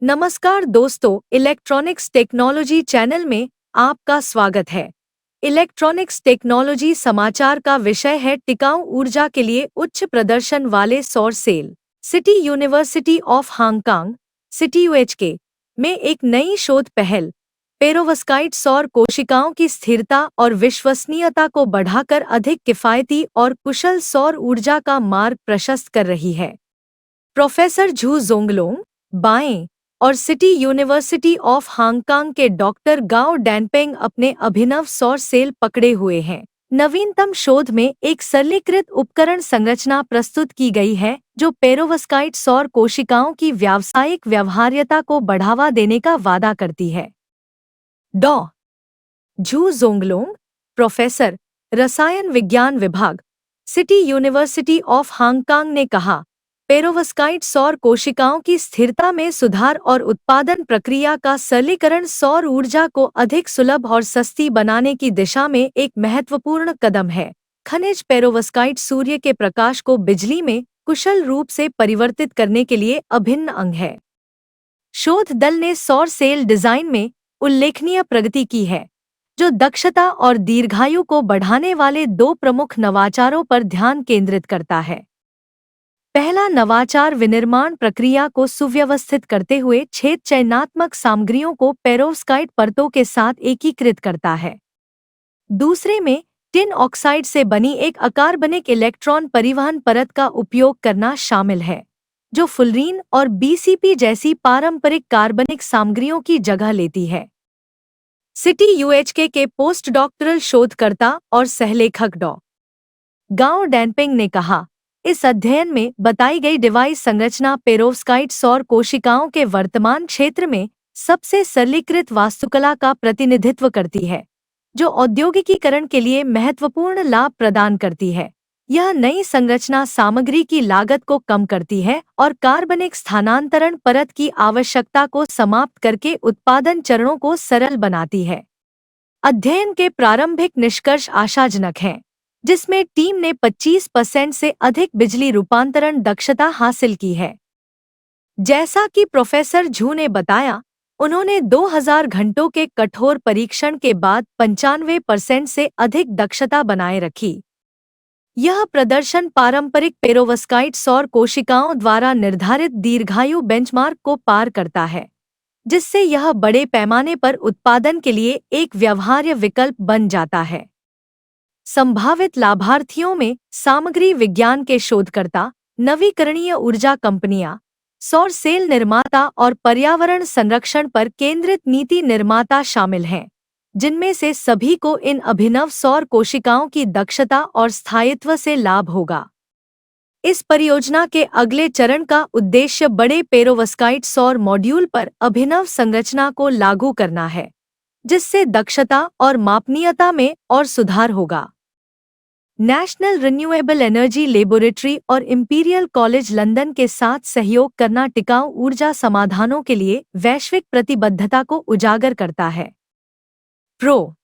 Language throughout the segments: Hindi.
नमस्कार दोस्तों, इलेक्ट्रॉनिक्स टेक्नोलॉजी चैनल में आपका स्वागत है। इलेक्ट्रॉनिक्स टेक्नोलॉजी समाचार का विषय है टिकाऊ ऊर्जा के लिए उच्च प्रदर्शन वाले सौर सेल। City University of Hong Kong City UHK में एक नई शोध पहल पेरोवस्काइट सौर कोशिकाओं की स्थिरता और विश्वसनीयता को बढ़ाकर अधिक किफायती और कुशल सौर ऊर्जा का मार्ग प्रशस्त कर रही है। प्रोफेसर झू जोंगलोंग बाएं और सिटी यूनिवर्सिटी ऑफ हांगकांग के डॉक्टर गाओ डैनपेंग अपने अभिनव सौर सेल पकड़े हुए हैं। नवीनतम शोध में एक सरलीकृत उपकरण संरचना प्रस्तुत की गई है जो पेरोवस्काइट सौर कोशिकाओं की व्यावसायिक व्यवहार्यता को बढ़ावा देने का वादा करती है। डॉ. झू जोंगलोंग, प्रोफेसर, रसायन विज्ञान विभाग, सिटी यूनिवर्सिटी ऑफ हांगकांग ने कहा, पेरोवस्काइट सौर कोशिकाओं की स्थिरता में सुधार और उत्पादन प्रक्रिया का सरलीकरण सौर ऊर्जा को अधिक सुलभ और सस्ती बनाने की दिशा में एक महत्वपूर्ण कदम है। खनिज पेरोवस्काइट सूर्य के प्रकाश को बिजली में कुशल रूप से परिवर्तित करने के लिए अभिन्न अंग है। शोध दल ने सौर सेल डिजाइन में उल्लेखनीय प्रगति की है, जो दक्षता और दीर्घायु को बढ़ाने वाले दो प्रमुख नवाचारों पर ध्यान केंद्रित करता है। पहला नवाचार विनिर्माण प्रक्रिया को सुव्यवस्थित करते हुए छेद चयनात्मक सामग्रियों को पेरोवस्काइट परतों के साथ एकीकृत करता है। दूसरे में टिन ऑक्साइड से बनी एक अकार्बनिक इलेक्ट्रॉन परिवहन परत का उपयोग करना शामिल है, जो फुलरीन और बीसीपी जैसी पारंपरिक कार्बनिक सामग्रियों की जगह लेती है। सिटी यूएचके के पोस्ट डॉक्टरल शोधकर्ता और सहलेखक डॉ. गाओ डैनपेंग ने कहा, इस अध्ययन में बताई गई डिवाइस संरचना पेरोवस्काइट सौर कोशिकाओं के वर्तमान क्षेत्र में सबसे सरलीकृत वास्तुकला का प्रतिनिधित्व करती है, जो औद्योगिकीकरण के लिए महत्वपूर्ण लाभ प्रदान करती है। यह नई संरचना सामग्री की लागत को कम करती है और कार्बनिक स्थानांतरण परत की आवश्यकता को समाप्त करके उत्पादन चरणों को सरल बनाती है। अध्ययन के प्रारंभिक निष्कर्ष आशाजनक हैं, जिसमें टीम ने 25% से अधिक बिजली रूपांतरण दक्षता हासिल की है। जैसा कि प्रोफेसर झू ने बताया, उन्होंने 2000 घंटों के कठोर परीक्षण के बाद 95% से अधिक दक्षता बनाए रखी। यह प्रदर्शन पारंपरिक पेरोवस्काइट सौर कोशिकाओं द्वारा निर्धारित दीर्घायु बेंचमार्क को पार करता है, जिससे यह बड़े पैमाने पर उत्पादन के लिए एक व्यवहार्य विकल्प बन जाता है। संभावित लाभार्थियों में सामग्री विज्ञान के शोधकर्ता, नवीकरणीय ऊर्जा कंपनियां, सौर सेल निर्माता और पर्यावरण संरक्षण पर केंद्रित नीति निर्माता शामिल हैं, जिनमें से सभी को इन अभिनव सौर कोशिकाओं की दक्षता और स्थायित्व से लाभ होगा। इस परियोजना के अगले चरण का उद्देश्य बड़े पेरोवस्काइट सौर मॉड्यूल पर अभिनव संरचना को लागू करना है, जिससे दक्षता और मापनीयता में और सुधार होगा। नेशनल रिन्यूएबल एनर्जी लेबोरेटरी और इंपीरियल कॉलेज लंदन के साथ सहयोग करना टिकाऊ ऊर्जा समाधानों के लिए वैश्विक प्रतिबद्धता को उजागर करता है। प्रो.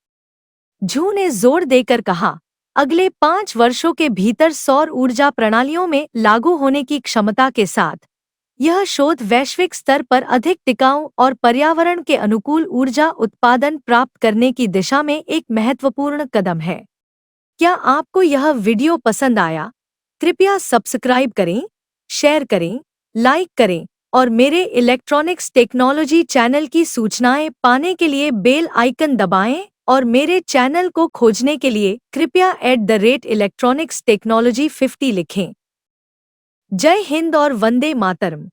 झू ने जोर देकर कहा, अगले 5 वर्षों के भीतर सौर ऊर्जा प्रणालियों में लागू होने की क्षमता के साथ यह शोध वैश्विक स्तर पर अधिक टिकाऊ और पर्यावरण के अनुकूल ऊर्जा उत्पादन प्राप्त करने की दिशा में एक महत्वपूर्ण कदम है। क्या आपको यह वीडियो पसंद आया? कृपया सब्सक्राइब करें, शेयर करें, लाइक करें और मेरे इलेक्ट्रॉनिक्स टेक्नोलॉजी चैनल की सूचनाएं पाने के लिए बेल आइकन दबाएं और मेरे चैनल को खोजने के लिए कृपया @electronicsTechnology50 लिखें। जय हिंद और वंदे मातरम।